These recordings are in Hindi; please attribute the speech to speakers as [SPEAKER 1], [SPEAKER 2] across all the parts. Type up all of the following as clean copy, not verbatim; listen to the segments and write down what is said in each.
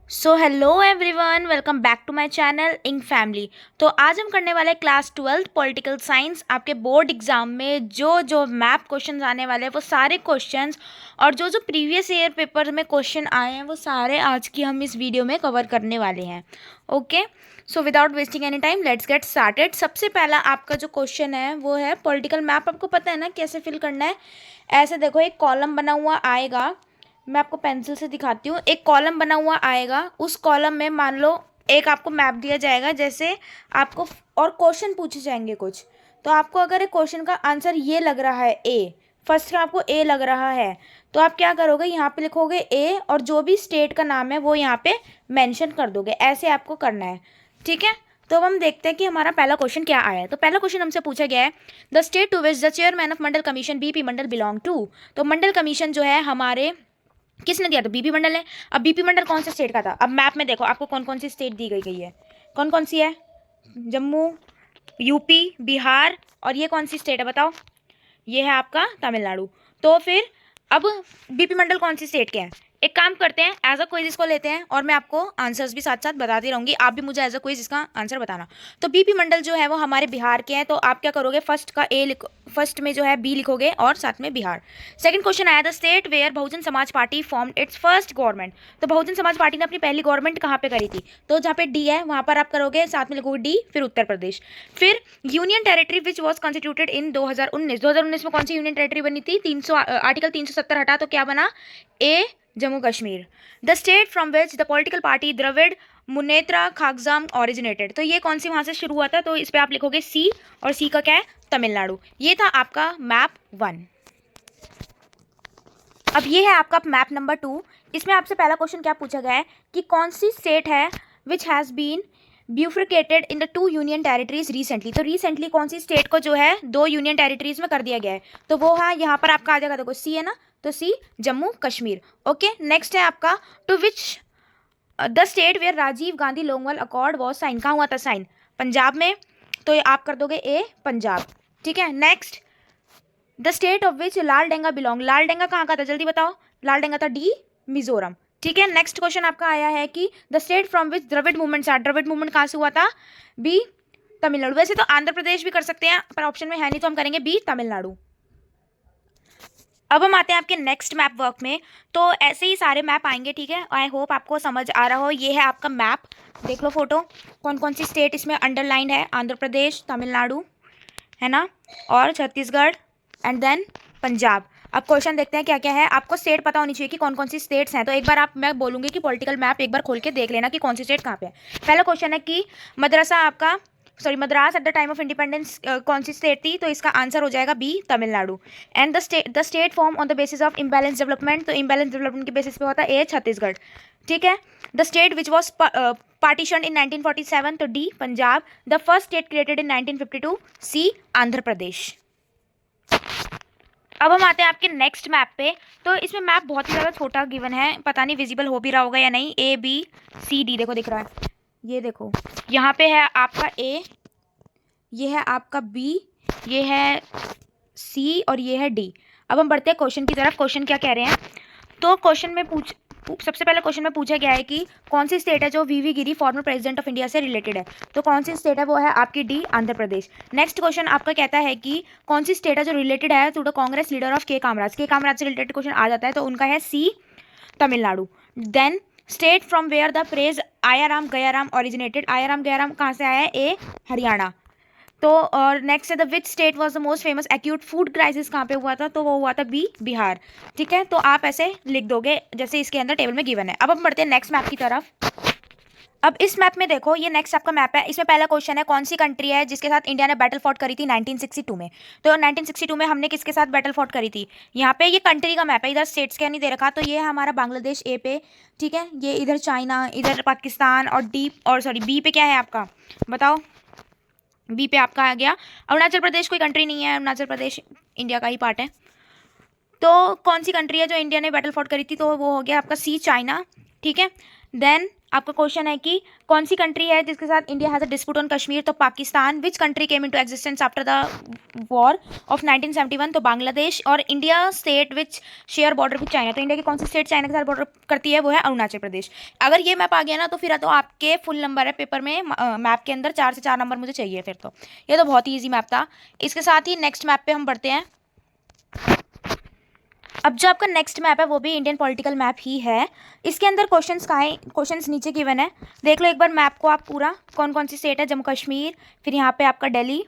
[SPEAKER 1] So hello everyone, welcome back to my channel ink family. तो आज हम करने वाले क्लास 12 पॉलिटिकल साइंस। आपके बोर्ड एग्जाम में जो जो मैप क्वेश्चंस आने वाले हैं वो सारे क्वेश्चंस और जो जो प्रीवियस ईयर पेपर में क्वेश्चन आए हैं वो सारे आज की हम इस वीडियो में कवर करने वाले हैं। Okay, so without wasting any time let's get started. सबसे पहला आपका जो क्वेश्चन है वो है पॉलिटिकल मैप। आपको पता है ना कैसे फिल करना है। ऐसे देखो, एक कॉलम बना हुआ आएगा, मैं आपको पेंसिल से दिखाती हूँ। एक कॉलम बना हुआ आएगा, उस कॉलम में मान लो एक आपको मैप दिया जाएगा, जैसे आपको और क्वेश्चन पूछे जाएंगे कुछ। तो आपको अगर एक क्वेश्चन का आंसर ये लग रहा है ए, फर्स्ट का आपको ए लग रहा है, तो आप क्या करोगे, यहाँ पे लिखोगे ए और जो भी स्टेट का नाम है वो यहाँ पे मेंशन कर दोगे। ऐसे आपको करना है, ठीक है। तो अब हम देखते हैं कि हमारा पहला क्वेश्चन क्या आया है। तो पहला क्वेश्चन हमसे पूछा गया है, the state to which the chairman of Mandal commission B P Mandal belong to. तो मंडल कमीशन जो है हमारे किसने दिया? तो बीपी मंडल है। अब बीपी मंडल कौन से स्टेट का था? अब मैप में देखो आपको कौन कौन सी स्टेट दी गई है। कौन कौन सी है? जम्मू, यूपी, बिहार, और ये कौन सी स्टेट है बताओ? ये है आपका तमिलनाडु। तो फिर अब बीपी मंडल कौन सी स्टेट के हैं? एक काम करते हैं, एज अ क्विज इसको लेते हैं और मैं आपको आंसर्स भी साथ साथ बताती रहूंगी, आप भी मुझे एज अ क्विज इसका आंसर बताना। तो बीपी मंडल जो है वो हमारे बिहार के हैं। तो आप क्या करोगे, फर्स्ट का ए लिखो, फर्स्ट में जो है बी लिखोगे और साथ में बिहार। सेकंड क्वेश्चन आया, the state where Bahujan Samaj party formed it's first government. तो बहुजन समाज पार्टी ने अपनी पहली गवर्नमेंट कहाँ पे करी थी? तो जहाँ पे डी है वहाँ पर आप करोगे, साथ में लिखोगे डी, फिर उत्तर प्रदेश। फिर union territory which was constituted इन 2019। 2019 में कौन सी यूनियन टेरिटरी बनी थी? आर्टिकल 370 हटा तो क्या बना? A, Jammu Kashmir. The state from which the political party Dravida Munnetra Kazhagam originated. तो ये कौन सी वहां से शुरू हुआ था? तो इस पे आप लिखोगे सी, और सी का क्या है? तमिलनाडु। ये था आपका मैप 1। अब ये है आपका मैप नंबर 2। इसमें आपसे पहला क्वेश्चन क्या पूछा गया है कि कौन सी स्टेट है which has been bifurcated in the 2 union territories recently. तो रिसेंटली कौन सी स्टेट को जो है 2 यूनियन टेरिटरीज में कर दिया गया है? तो वो है यहाँ पर आपका आ जाएगा, देखो सी है ना, तो C, Jammu Kashmir. Okay, next है आपका, to which the state where Rajiv Gandhi Longowal accord was sign. कहाँ हुआ था साइन? पंजाब में। तो ये आप कर दोगे ए, पंजाब। ठीक है, next, the state of which Lal Denga belong. Lal Denga कहाँ का था जल्दी बताओ? लाल डेंगा था डी, मिजोरम। ठीक है, नेक्स्ट क्वेश्चन आपका आया है कि the state from which Dravida movement are. Dravida movement कहाँ से हुआ था? बी, तमिलनाडु। वैसे तो आंध्र प्रदेश भी कर सकते हैं पर ऑप्शन में है नहीं, तो हम करेंगे बी, तमिलनाडु। अब हम आते हैं आपके नेक्स्ट मैप वर्क में। तो ऐसे ही सारे मैप आएंगे, ठीक है। आई होप आपको समझ आ रहा हो। ये है आपका मैप, देख लो फोटो, कौन कौन सी स्टेट इसमें अंडरलाइंड है। आंध्र प्रदेश, तमिलनाडु है ना, और छत्तीसगढ़, एंड देन पंजाब। अब क्वेश्चन देखते हैं क्या क्या है। आपको स्टेट पता होनी चाहिए कि कौन कौन सी स्टेट्स हैं। तो एक बार मैं बोलूंगी कि पॉलिटिकल मैप एक बार खोल के देख लेना कि कौन सी स्टेट कहाँ पे है। पहला क्वेश्चन है कि मद्रासा आपका, sorry, Madras at the time of independence कौन सी स्टेट थी? तो इसका आंसर हो जाएगा B, Tamil Nadu. And the state form on the basis of imbalance development. तो इम्बैलेंस डेवलपमेंट के बेसिस पे होता है ए, छत्तीसगढ़। ठीक है, the state which was partition in 1947। तो D, Punjab. The first state created in 1952। C, Andhra Pradesh. अब हम आते हैं आपके नेक्स्ट मैप पे। तो इसमें मैप बहुत ही ज़्यादा छोटा गिवन है, पता नहीं विजिबल हो भी रहा होगा या नहीं। ए, बी, सी, डी, देखो दिख रहा है, ये देखो यहाँ पे है आपका ए, ये है आपका बी, ये है सी, और ये है डी। अब हम बढ़ते हैं क्वेश्चन की तरफ। क्वेश्चन क्या कह रहे हैं? तो क्वेश्चन में सबसे पहले क्वेश्चन में पूछा गया है कि कौन सी स्टेट है जो वीवी गिरी फॉर्मर प्रेसिडेंट ऑफ इंडिया से रिलेटेड है। तो कौन सी स्टेट है? वो है आपकी D, Andhra Pradesh. Next question आपका कहता है कि कौन सी स्टेट है जो रिलेटेड है to the Congress leader of K Kamaraj. के कामराज से रिलेटेड क्वेश्चन आ जाता है, तो उनका है C, Tamil Nadu. Then state from where the phrase Aaya Ram Gaya Ram originated. Aaya Ram Gaya Ram कहाँ से आया है? ए, हरियाणा। तो और नेक्स्ट है the which state was the most famous acute food crisis कहाँ पे हुआ था? तो वो हुआ था बी, बिहार। ठीक है, तो आप ऐसे लिख दोगे जैसे इसके अंदर टेबल में गिवन है। अब हम बढ़ते हैं नेक्स्ट मैप की तरफ। अब इस मैप में देखो, ये नेक्स्ट आपका मैप है। इसमें पहला क्वेश्चन है कौन सी कंट्री है जिसके साथ इंडिया ने बैटल फॉट करी थी 1962 में। तो 1962 में हमने किसके साथ बैटल फॉट करी थी? यहाँ पे ये कंट्री का मैप है, इधर स्टेट्स क्या नहीं दे रखा। तो ये है हमारा बांग्लादेश ए पे, ठीक है, ये इधर चाइना, इधर पाकिस्तान, और डी, और सॉरी बी पे क्या है आपका बताओ? बी पे आपका आ गया अरुणाचल प्रदेश। कोई कंट्री नहीं है, अरुणाचल प्रदेश इंडिया का ही पार्ट है। तो कौन सी कंट्री है जो इंडिया ने बैटल फॉट करी थी? तो वो हो गया आपका सी, चाइना। ठीक है, देन आपका क्वेश्चन है कि कौन सी कंट्री है जिसके साथ India has a dispute on Kashmir, तो Pakistan. Which country came into existence after the war of 1971, तो बांग्लादेश। और India state which share border with China, तो इंडिया की कौन सी स्टेट चाइना के साथ बॉर्डर करती है, वो है अरुणाचल प्रदेश। अगर ये मैप आ गया ना तो फिर तो आपके फुल नंबर है पेपर में, मैप के अंदर 4 से 4 नंबर मुझे चाहिए फिर तो। ये तो बहुत ही ईजी मैप था। इसके साथ ही नेक्स्ट मैप पे हम बढ़ते हैं। अब जो आपका नेक्स्ट मैप है वो भी इंडियन पॉलिटिकल मैप ही है। इसके अंदर क्वेश्चंस कहाँ हैं, क्वेश्चंस नीचे गिवन है, देख लो एक बार मैप को आप पूरा। कौन कौन सी स्टेट है, जम्मू कश्मीर, फिर यहाँ पे आपका दिल्ली,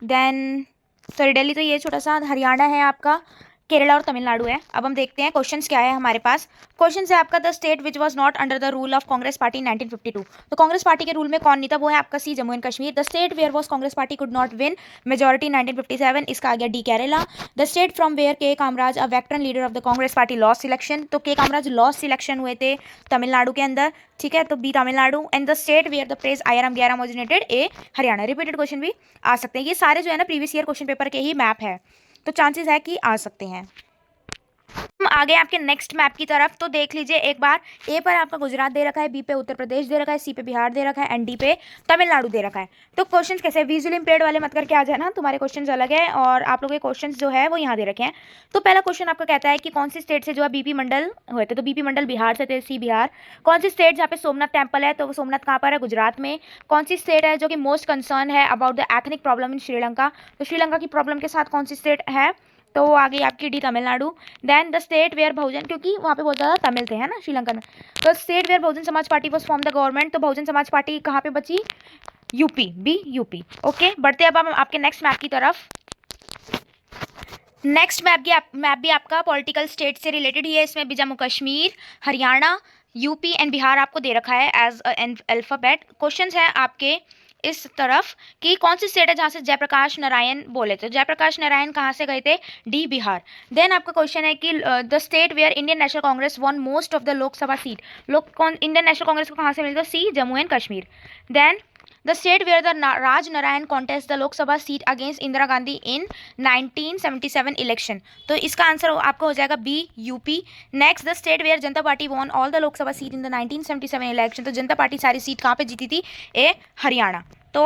[SPEAKER 1] देन सॉरी दिल्ली तो ये छोटा सा, हरियाणा है आपका, केरला और तमिलनाडु है। अब हम देखते हैं क्वेश्चंस क्या है हमारे पास। क्वेश्चन है आपका the state which was not under the rule of Congress party 1952, तो कांग्रेस पार्टी के रूल में कौन नहीं था, वो है आपका C Jammu and Kashmir. The state where was Congress party could not win majority 1957, इसका आ गया D Kerala. The state from where K Kamaraj a veteran leader of the Congress party lost selection, तो के कामराज लॉस्ट सिलेक्शन हुए थे तमिलनाडु के अंदर, ठीक है, तो B Tamil Nadu. And the state where the phrase Aaya Ram Gaya Ram originated, A Haryana. Repeated question भी आ सकते हैं, ये सारे जो है ना प्रीवियस ईयर क्वेश्चन पेपर के ही मैप है, तो चांसेस है कि आ सकते हैं। हम आ गए आपके नेक्स्ट मैप की तरफ, तो देख लीजिए एक बार। ए पर आपका गुजरात दे रखा है, बी पे उत्तर प्रदेश दे रखा है, सी पे बिहार दे रखा है, एंड डी पे तमिलनाडु दे रखा है। तो क्वेश्चंस कैसे, विजुअली इंपेयर्ड वाले मत करके आ जाए ना, तुम्हारे क्वेश्चंस अलग है और आप लोगों के क्वेश्चंस जो है वो यहाँ दे रखे हैं। तो पहला क्वेश्चन आपका कहता है कि कौन सी स्टेट से जो है बीपी मंडल हुए थे, तो बीपी मंडल बिहार से थे, सी बिहार। कौन सी स्टेट जहाँ पे सोमनाथ टेम्पल है, तो वो सोमनाथ कहाँ पर है, गुजरात में। कौन सी स्टेट है जो कि मोस्ट कंसर्न है about the ethnic problem in Sri Lanka, तो श्रीलंका की प्रॉब्लम के साथ कौन सी स्टेट है, तो वो आ गई आपकी D Tamil Nadu. Then the state where Bahujan, क्योंकि वहाँ पे बहुत ज़्यादा तमिल थे है ना श्रीलंका में, तो state where Bahujan Samaj party was form the government, तो बहुजन समाज पार्टी कहाँ पे बची, यूपी, बी यूपी। ओके, बढ़ते अब हम आपके नेक्स्ट मैप की तरफ। नेक्स्ट मैप भी आपका पॉलिटिकल स्टेट से रिलेटेड ही है, इसमें भी जम्मू कश्मीर, हरियाणा, यूपी एंड बिहार आपको दे रखा है एज एन अल्फ़ाबेट। क्वेश्चंस हैं आपके इस तरफ कि कौन सी स्टेट है जहाँ से जयप्रकाश नारायण बोले थे, जयप्रकाश नारायण कहाँ से गए थे, डी बिहार। देन आपका क्वेश्चन है कि the state where Indian National Congress won most of the Lok Sabha seat, Indian National Congress को कहाँ से मिलता, C Jammu and Kashmir. Then the state where the Raj Narain contest the Lok Sabha seat against Indira Gandhi in 1977 election, तो इसका आंसर आपका हो जाएगा B UP. Next the state where Janata Party won all the Lok Sabha seat in the 1977 election, तो जनता पार्टी सारी सीट कहाँ पे जीती थी, ए हरियाणा। तो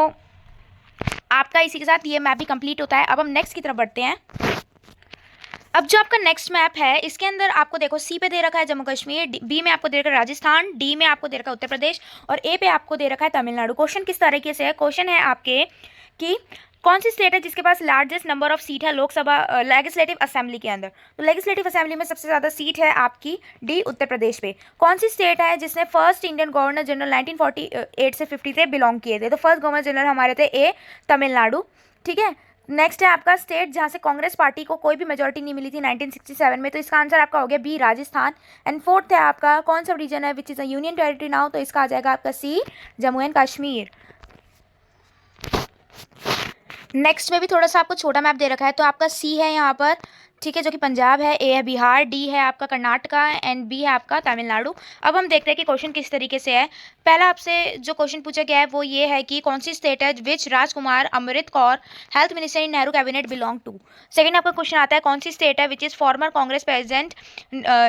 [SPEAKER 1] आपका इसी के साथ ये मैप भी कंप्लीट होता है। अब हम नेक्स्ट की तरफ बढ़ते हैं। अब जो आपका नेक्स्ट मैप है इसके अंदर आपको देखो सी पे दे रखा है जम्मू कश्मीर, बी में आपको दे रखा है राजस्थान, डी में आपको दे रखा है उत्तर प्रदेश और ए पे आपको दे रखा है तमिलनाडु। क्वेश्चन किस तरीके से है, क्वेश्चन है आपके कि कौन सी स्टेट है जिसके पास लार्जेस्ट नंबर ऑफ सीट है लोकसभा लेजिस्लेटिव असेंबली के अंदर, तो लेजिस्लेटिव असेंबली में सबसे ज़्यादा सीट है आपकी डी उत्तर प्रदेश पे। कौन सी स्टेट है जिसने फर्स्ट इंडियन गवर्नर जनरल 1948 से 50 से बिलोंग किए थे, तो फर्स्ट गवर्नर जनरल हमारे थे ए तमिलनाडु, ठीक है। नेक्स्ट है आपका स्टेट जहाँ से कांग्रेस पार्टी को कोई भी मेजोरिटी नहीं मिली थी 1967 में, तो इसका आंसर आपका हो गया बी राजस्थान। एंड फोर्थ है आपका कौन सा रीजन है which is a union territory now, तो इसका आ जाएगा आपका C Jammu and Kashmir. Next में भी थोड़ा सा आपको छोटा मैप दे रखा है, तो आपका सी है यहाँ पर, ठीक है, जो कि पंजाब है, ए है बिहार, डी है आपका कर्नाटका एंड बी है आपका तमिलनाडु। अब हम देखते हैं कि क्वेश्चन किस तरीके से है। पहला आपसे जो क्वेश्चन पूछा गया है वो ये है कि कौन सी स्टेट है which Rajkumar Amrit Kaur health minister in Nehru cabinet belong to. Second आपका क्वेश्चन आता है कौन सी स्टेट है which is former Congress president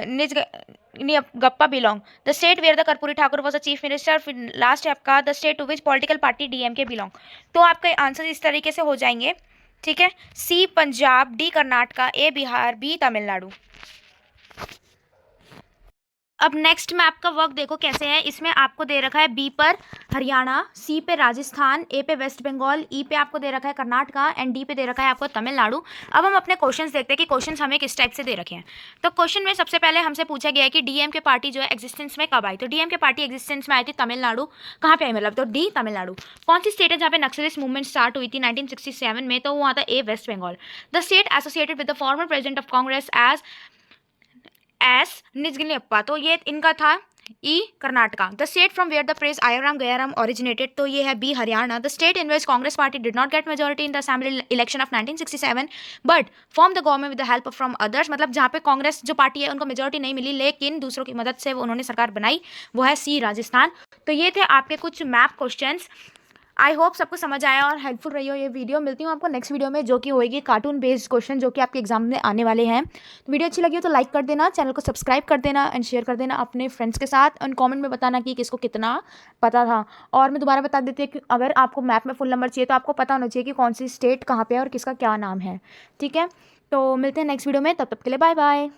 [SPEAKER 1] Nijalingappa belong, the state where the Karpoori Thakur was a chief minister. फिर लास्ट है आपका the state to which political party DMK belong. तो आपके आंसर इस तरीके से हो जाएंगे, ठीक है, सी पंजाब, डी कर्नाटका, ए बिहार, बी तमिलनाडु। अब नेक्स्ट मैप का वर्क देखो कैसे है, इसमें आपको दे रखा है बी पर हरियाणा, सी पे राजस्थान, ए पे वेस्ट बंगाल, ई पे आपको दे रखा है कर्नाटका एंड डी पे दे रखा है आपको तमिलनाडु। अब हम अपने क्वेश्चंस देखते हैं कि क्वेश्चंस हमें किस टाइप से दे रखे हैं। तो क्वेश्चन में सबसे पहले हमसे पूछा गया है कि डीएमके पार्टी जो है एग्जिस्टेंस में कब आई, तो डीएमके पार्टी एग्जिस्टेंस में आई थी तमिलनाडु। कहाँ पे आई मतलब, तो डी तमिलनाडु। कौन सी स्टेट है जहाँ पे नक्सलिस्ट मूवमेंट स्टार्ट हुई थी 1967 में, तो वो आता A West Bengal. The state associated with the former president of Congress S Nijalingappa, तो ये इनका था E Karnataka. The state from where the phrase Aaya Ram Gaya Ram originated, तो ये है B Haryana. The state in which Congress party did not get majority in the assembly election of 1967 but form the government with the help from others, मतलब जहाँ पे कांग्रेस जो पार्टी है उनको मेजोरिटी नहीं मिली लेकिन दूसरों की मदद से वो उन्होंने सरकार बनाई, वो है सी राजस्थान। तो ये थे आपके कुछ मैप क्वेश्चंस। आई होप सबको समझ आया और हेल्पफुल रही हो ये वीडियो। मिलती हूँ आपको नेक्स्ट वीडियो में, जो कि होएगी कार्टून बेस्ड क्वेश्चन, जो कि आपके एग्जाम में आने वाले हैं। तो वीडियो अच्छी लगी हो तो लाइक कर देना, चैनल को सब्सक्राइब कर देना एंड शेयर कर देना अपने फ्रेंड्स के साथ, एंड कमेंट में बताना कि किसको कितना पता था। और मैं दोबारा बता देती हूँ कि अगर आपको मैप में फुल नंबर चाहिए तो आपको पता होना चाहिए कि कौन सी स्टेट कहाँ पे है और किसका क्या नाम है। ठीक है, तो मिलते हैं नेक्स्ट वीडियो में, तब तक के लिए बाय बाय।